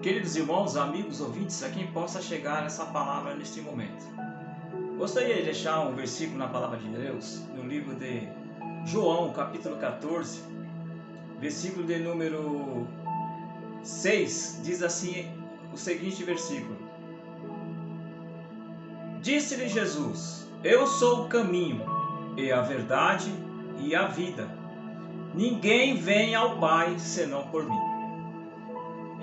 Queridos irmãos, amigos, ouvintes, a quem possa chegar essa palavra neste momento. Gostaria de deixar um versículo na palavra de Deus, no livro de João, capítulo 14, versículo de número 6, diz assim o seguinte versículo. Disse-lhe Jesus: Eu sou o caminho, e a verdade e a vida. Ninguém vem ao Pai senão por mim.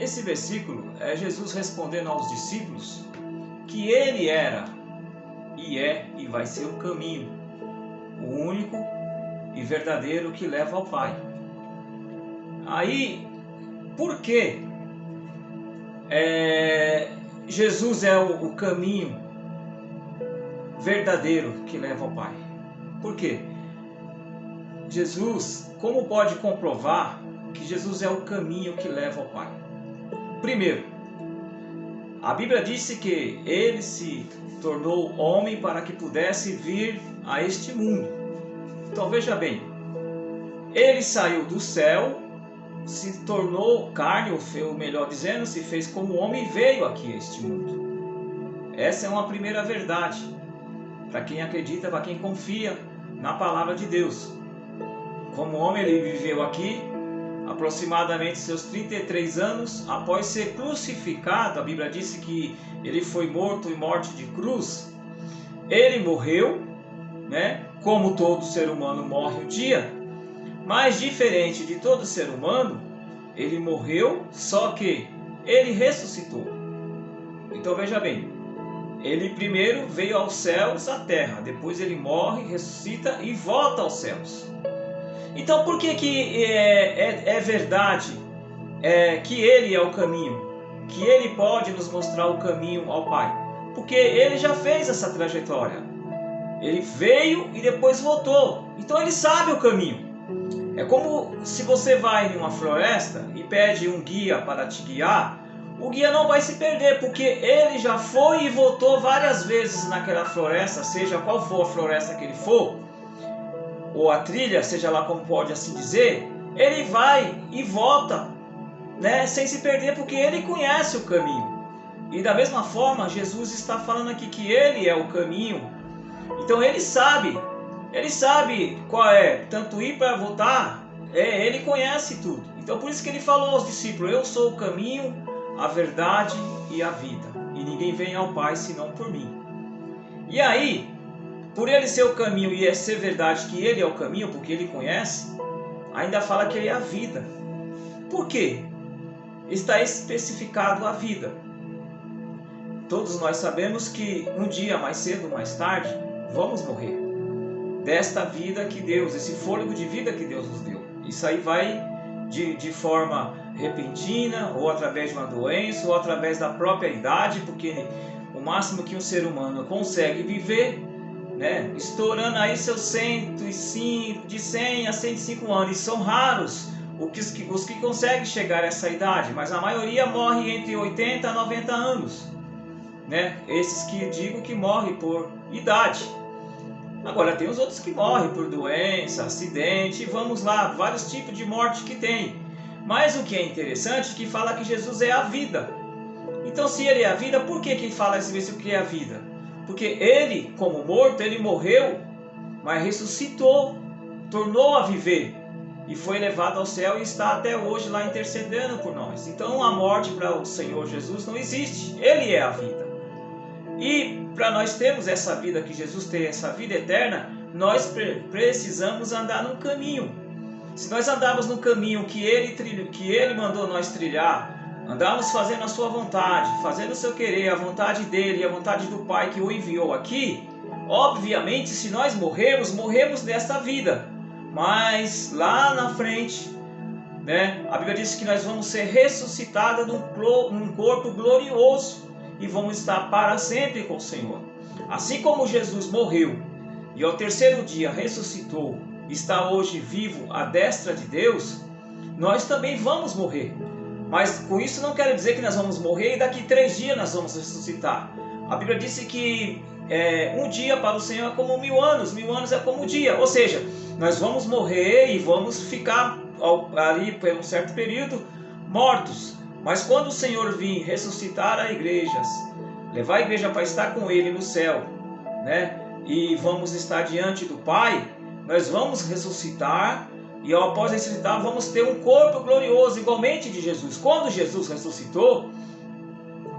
Esse versículo é Jesus respondendo aos discípulos que ele era, e é, e vai ser o caminho, o único e verdadeiro que leva ao Pai. Aí, por que Jesus é o caminho verdadeiro que leva ao Pai? Por quê? Jesus, como pode comprovar que Jesus é o caminho que leva ao Pai? Primeiro, a Bíblia disse que ele se tornou homem para que pudesse vir a este mundo. Então veja bem, ele saiu do céu, se tornou carne, ou melhor dizendo, se fez como homem e veio aqui a este mundo. Essa é uma primeira verdade, para quem acredita, para quem confia na palavra de Deus. Como homem ele viveu aqui, aproximadamente seus 33 anos, após ser crucificado. A Bíblia disse que ele foi morto em morte de cruz. Ele morreu, né? Como todo ser humano morre um dia, mas diferente de todo ser humano, ele morreu, só que ele ressuscitou. Então veja bem, ele primeiro veio aos céus, à terra, depois ele morre, ressuscita e volta aos céus. Então por que é verdade que ele é o caminho? Que ele pode nos mostrar o caminho ao Pai? Porque ele já fez essa trajetória. Ele veio e depois voltou. Então ele sabe o caminho. É como se você vai em uma floresta e pede um guia para te guiar. O guia não vai se perder, porque ele já foi e voltou várias vezes naquela floresta, seja qual for a floresta que ele for, ou a trilha, seja lá como pode assim dizer, ele vai e volta, né, sem se perder, porque ele conhece o caminho. E da mesma forma, Jesus está falando aqui que ele é o caminho. Então ele sabe qual é, tanto ir para voltar, ele conhece tudo. Então por isso que ele falou aos discípulos: eu sou o caminho, a verdade e a vida, e ninguém vem ao Pai senão por mim. E aí, por ele ser o caminho e ser verdade que ele é o caminho, porque ele conhece, ainda fala que ele é a vida. Por quê? Está especificado a vida. Todos nós sabemos que um dia, mais cedo ou mais tarde, vamos morrer. Desta vida que Deus, esse fôlego de vida que Deus nos deu. Isso aí vai de forma repentina, ou através de uma doença, ou através da própria idade, porque o máximo que um ser humano consegue viver, né, estourando aí seus 105, de 100 a 105 anos, e são raros os que conseguem chegar a essa idade, mas a maioria morre entre 80 a 90 anos, né? Esses que digo que morrem por idade. Agora tem os outros que morrem por doença, acidente, vamos lá, vários tipos de morte que tem. Mas o que é interessante é que fala que Jesus é a vida. Então se ele é a vida, por que fala esse versículo que é a vida? Porque ele, como morto, ele morreu, mas ressuscitou, tornou a viver e foi levado ao céu e está até hoje lá intercedendo por nós. Então a morte para o Senhor Jesus não existe, ele é a vida. E para nós termos essa vida que Jesus tem, essa vida eterna, nós precisamos andar num caminho. Se nós andarmos no caminho que ele mandou nós trilhar, andarmos fazendo a sua vontade, fazendo o seu querer, a vontade dele e a vontade do Pai que o enviou aqui, obviamente, se nós morremos desta vida. Mas lá na frente, né, a Bíblia diz que nós vamos ser ressuscitados num corpo glorioso e vamos estar para sempre com o Senhor. Assim como Jesus morreu e ao terceiro dia ressuscitou, está hoje vivo à destra de Deus, nós também vamos morrer. Mas com isso não quer dizer que nós vamos morrer e daqui 3 dias nós vamos ressuscitar. A Bíblia disse que um dia para o Senhor é como 1000 anos, 1000 anos é como um dia. Ou seja, nós vamos morrer e vamos ficar ali por um certo período mortos. Mas quando o Senhor vir ressuscitar a igreja, levar a igreja para estar com Ele no céu, né? E vamos estar diante do Pai, nós vamos ressuscitar, e após ressuscitar vamos ter um corpo glorioso igualmente de Jesus. Quando Jesus ressuscitou,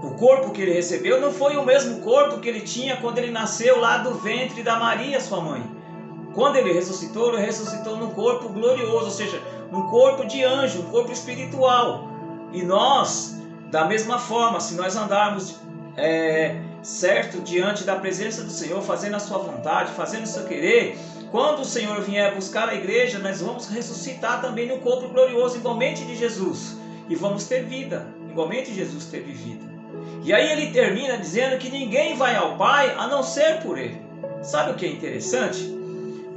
o corpo que ele recebeu não foi o mesmo corpo que ele tinha quando ele nasceu lá do ventre da Maria, sua mãe. Quando ele ressuscitou num corpo glorioso, ou seja, num corpo de anjo, um corpo espiritual. E nós, da mesma forma, se nós andarmos certo diante da presença do Senhor, fazendo a sua vontade, fazendo o seu querer, quando o Senhor vier buscar a igreja, nós vamos ressuscitar também no corpo glorioso, igualmente de Jesus. E vamos ter vida, igualmente Jesus teve vida. E aí ele termina dizendo que ninguém vai ao Pai a não ser por Ele. Sabe o que é interessante?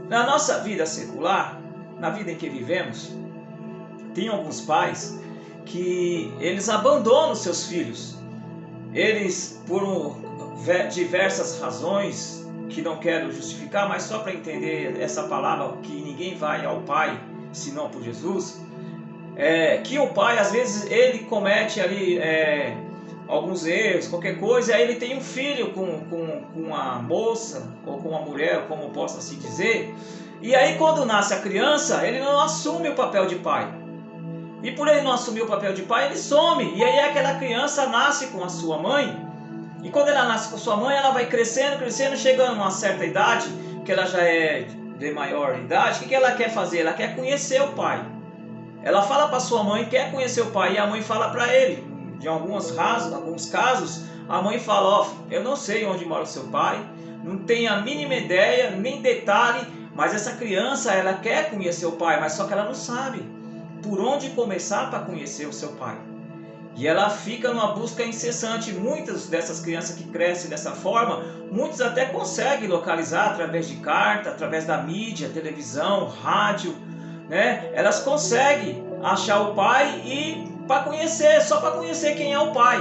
Na nossa vida secular, na vida em que vivemos, tem alguns pais que eles abandonam seus filhos. Eles, por diversas razões, que não quero justificar, mas só para entender essa palavra, que ninguém vai ao Pai senão por Jesus, que o pai, às vezes, ele comete ali alguns erros, qualquer coisa, e aí ele tem um filho com uma moça, ou com uma mulher, como possa se dizer, e aí quando nasce a criança, ele não assume o papel de pai. E por ele não assumir o papel de pai, ele some. E aí aquela criança nasce com a sua mãe. E quando ela nasce com sua mãe, ela vai crescendo, chegando a uma certa idade, que ela já é de maior idade, o que ela quer fazer? Ela quer conhecer o pai. Ela fala para sua mãe, quer conhecer o pai, e a mãe fala para ele. De alguns casos, a mãe fala, eu não sei onde mora o seu pai, não tenho a mínima ideia, nem detalhe, mas essa criança, ela quer conhecer o pai, mas só que ela não sabe por onde começar para conhecer o seu pai. E ela fica numa busca incessante. Muitas dessas crianças que crescem dessa forma, muitos até conseguem localizar através de carta, através da mídia, televisão, rádio, né? Elas conseguem achar o pai e para conhecer, só para conhecer quem é o pai.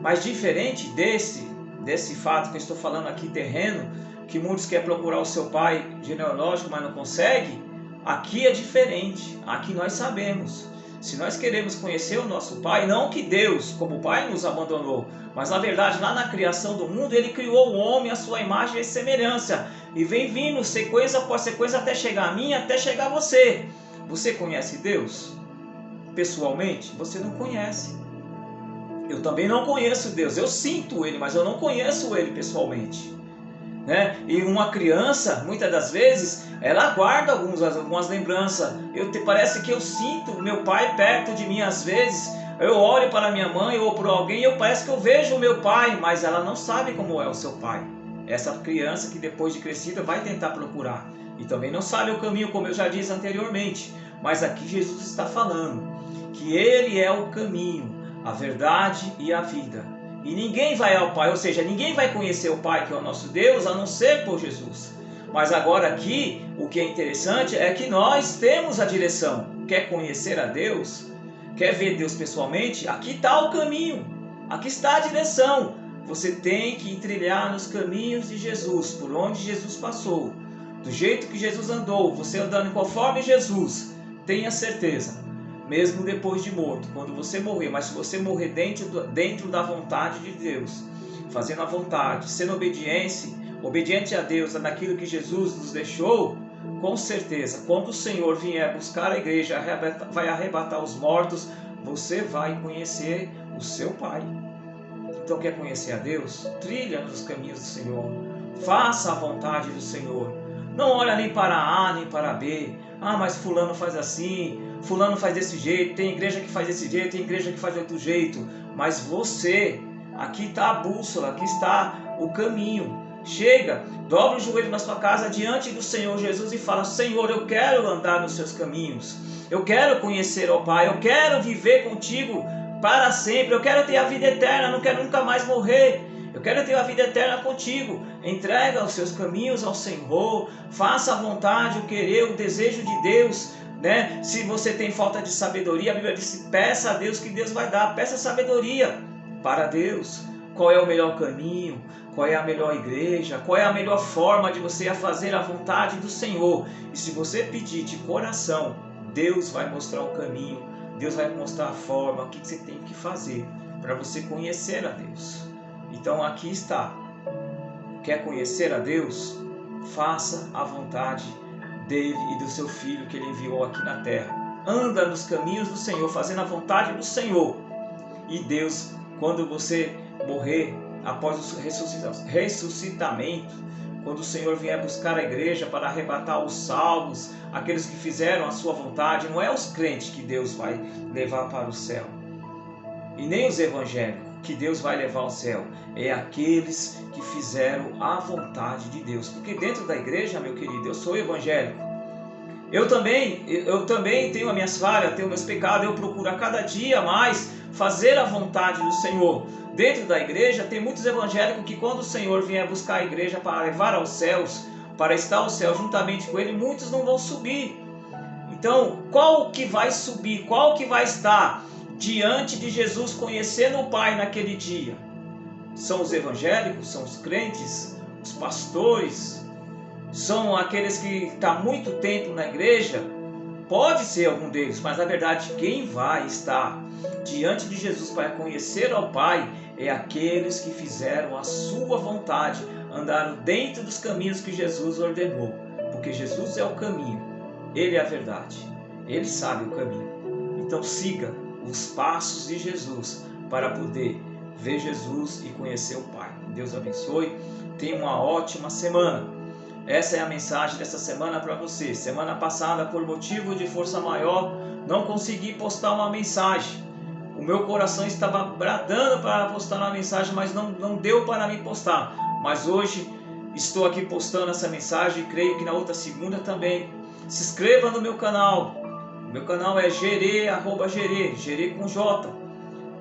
Mas diferente desse fato que eu estou falando aqui terreno, que muitos querem procurar o seu pai genealógico, mas não conseguem, aqui é diferente. Aqui nós sabemos. Se nós queremos conhecer o nosso Pai, não que Deus, como Pai, nos abandonou, mas na verdade, lá na criação do mundo, Ele criou o homem à sua imagem e semelhança. E vem vindo sequência após sequência até chegar a mim, até chegar a você. Você conhece Deus? Pessoalmente, você não conhece. Eu também não conheço Deus. Eu sinto Ele, mas eu não conheço Ele pessoalmente. Né? E uma criança, muitas das vezes, ela guarda algumas lembranças. Parece que eu sinto meu pai perto de mim às vezes. Eu olho para minha mãe ou para alguém e parece que eu vejo o meu pai, mas ela não sabe como é o seu pai. Essa criança que depois de crescida vai tentar procurar. E também não sabe o caminho, como eu já disse anteriormente. Mas aqui Jesus está falando que Ele é o caminho, a verdade e a vida. E ninguém vai ao Pai, ou seja, ninguém vai conhecer o Pai, que é o nosso Deus, a não ser por Jesus. Mas agora aqui, o que é interessante é que nós temos a direção. Quer conhecer a Deus? Quer ver Deus pessoalmente? Aqui está o caminho. Aqui está a direção. Você tem que trilhar nos caminhos de Jesus, por onde Jesus passou. Do jeito que Jesus andou, você andando conforme Jesus, tenha certeza. Mesmo depois de morto, quando você morrer, mas se você morrer dentro da vontade de Deus, fazendo a vontade, sendo obediente a Deus, naquilo que Jesus nos deixou, com certeza, quando o Senhor vier buscar a igreja, vai arrebatar os mortos, você vai conhecer o seu Pai. Então quer conhecer a Deus? Trilha nos caminhos do Senhor, faça a vontade do Senhor. Não olha nem para A nem para B. Mas fulano faz assim, fulano faz desse jeito, tem igreja que faz desse jeito, tem igreja que faz de outro jeito. Mas você, aqui está a bússola, aqui está o caminho. Chega, dobra o joelho na sua casa diante do Senhor Jesus e fala: Senhor, eu quero andar nos seus caminhos. Eu quero conhecer o Pai, eu quero viver contigo para sempre. Eu quero ter a vida eterna, não quero nunca mais morrer. Eu quero ter a vida eterna contigo. Entrega os seus caminhos ao Senhor. Faça a vontade, o querer, o desejo de Deus. Né? Se você tem falta de sabedoria, a Bíblia diz: peça a Deus que Deus vai dar. Peça sabedoria para Deus. Qual é o melhor caminho? Qual é a melhor igreja? Qual é a melhor forma de você fazer a vontade do Senhor? E se você pedir de coração, Deus vai mostrar o caminho Deus vai mostrar a forma, o que você tem que fazer para você conhecer a Deus. Então aqui está. Quer conhecer a Deus? Faça a vontade dele e do seu Filho que ele enviou aqui na terra. Anda nos caminhos do Senhor, fazendo a vontade do Senhor. E Deus, quando você morrer, após o ressuscitamento, quando o Senhor vier buscar a igreja para arrebatar os salvos, aqueles que fizeram a sua vontade, não é os crentes que Deus vai levar para o céu, e nem os evangélicos que Deus vai levar ao céu, é aqueles que fizeram a vontade de Deus. Porque dentro da igreja, meu querido, eu sou evangélico. Eu também tenho as minhas falhas, tenho meus pecados, eu procuro a cada dia mais fazer a vontade do Senhor. Dentro da igreja tem muitos evangélicos que quando o Senhor vier buscar a igreja para levar aos céus, para estar ao céu juntamente com ele, muitos não vão subir. Então, qual que vai subir? Qual que vai estar diante de Jesus conhecendo o Pai naquele dia? São os evangélicos? São os crentes? Os pastores? São aqueles que estão há muito tempo na igreja? Pode ser algum deles, mas na verdade quem vai estar diante de Jesus para conhecer ao Pai é aqueles que fizeram a sua vontade, andaram dentro dos caminhos que Jesus ordenou, porque Jesus é o caminho, Ele é a verdade, Ele sabe o caminho. Então siga os passos de Jesus para poder ver Jesus e conhecer o Pai. Deus abençoe, tenha uma ótima semana. Essa é a mensagem dessa semana para você. Semana passada, por motivo de força maior, não consegui postar uma mensagem. O meu coração estava bradando para postar uma mensagem, mas não deu para me postar. Mas hoje estou aqui postando essa mensagem e creio que na outra segunda também. Se inscreva no meu canal. O meu canal é Gerê com J.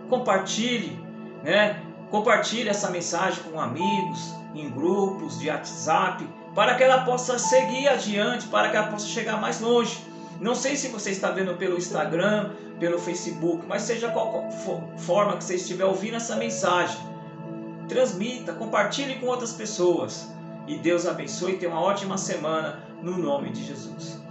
Compartilhe, né? Compartilhe essa mensagem com amigos, em grupos de WhatsApp, para que ela possa seguir adiante, para que ela possa chegar mais longe. Não sei se você está vendo pelo Instagram, pelo Facebook, mas seja qual forma que você estiver ouvindo essa mensagem, transmita, compartilhe com outras pessoas. E Deus abençoe e tenha uma ótima semana no nome de Jesus.